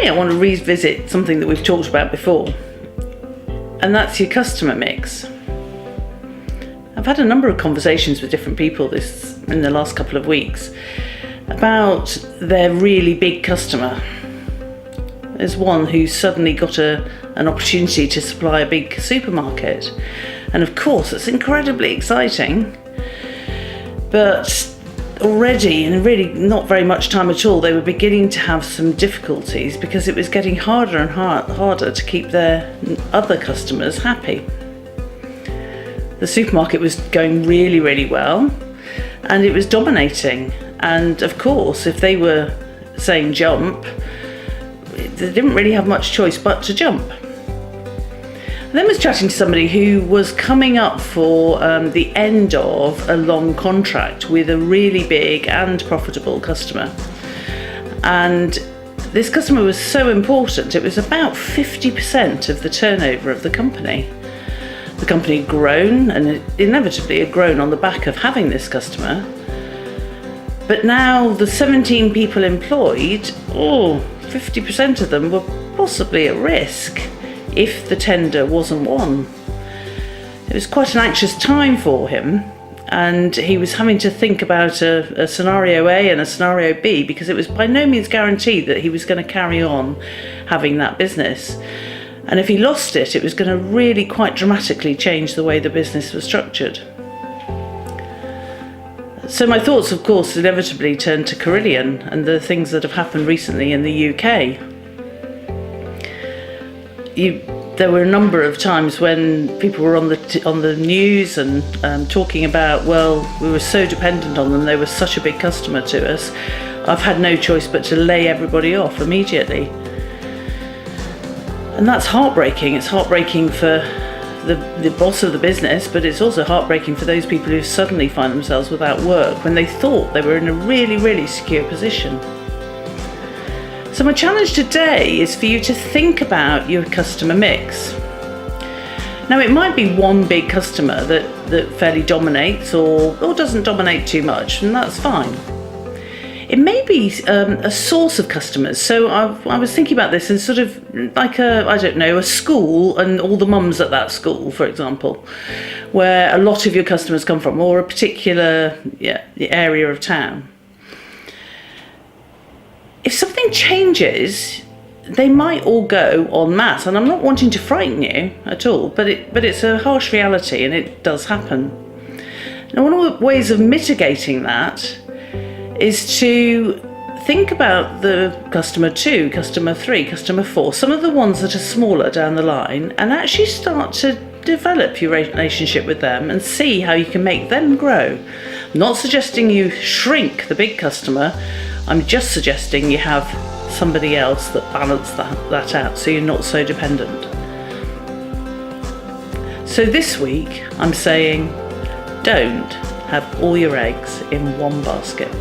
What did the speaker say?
Today I want to revisit something that we've talked about before, and that's your customer mix. I've had a number of conversations with different people in the last couple of weeks about their really big customer. There's one who suddenly got an opportunity to supply a big supermarket, and of course it's incredibly exciting, but already, in really not very much time at all, they were beginning to have some difficulties because it was getting harder and harder to keep their other customers happy. The supermarket was going really, really well, and it was dominating. And of course, if they were saying jump, they didn't really have much choice but to jump. I then was chatting to somebody who was coming up for the end of a long contract with a really big and profitable customer. And this customer was so important, it was about 50% of the turnover of the company. The company had grown, and it inevitably had grown on the back of having this customer. But now the 17 people employed, 50% of them were possibly at risk if the tender wasn't won. It was quite an anxious time for him, and he was having to think about a scenario A and a scenario B, because it was by no means guaranteed that he was going to carry on having that business. And if he lost it, it was going to really quite dramatically change the way the business was structured. So my thoughts, of course, inevitably turned to Carillion and the things that have happened recently in the UK. There were a number of times when people were on the news and talking about, well, we were so dependent on them, they were such a big customer to us, I've had no choice but to lay everybody off immediately. And that's heartbreaking. It's heartbreaking for the boss of the business, but it's also heartbreaking for those people who suddenly find themselves without work when they thought they were in a really, really secure position. So my challenge today is for you to think about your customer mix. Now, it might be one big customer that fairly dominates or doesn't dominate too much, and that's fine. It may be a source of customers. So I was thinking about this in sort of like a school and all the mums at that school, for example, where a lot of your customers come from, or a particular area of town. If something changes, they might all go en masse, and I'm not wanting to frighten you at all, but it's a harsh reality, and it does happen. Now, one of the ways of mitigating that is to think about the customer 2, customer 3, customer 4, some of the ones that are smaller down the line, and actually start to develop your relationship with them and see how you can make them grow. I'm not suggesting you shrink the big customer, I'm just suggesting you have somebody else that balances that out so you're not so dependent. So this week I'm saying, don't have all your eggs in one basket.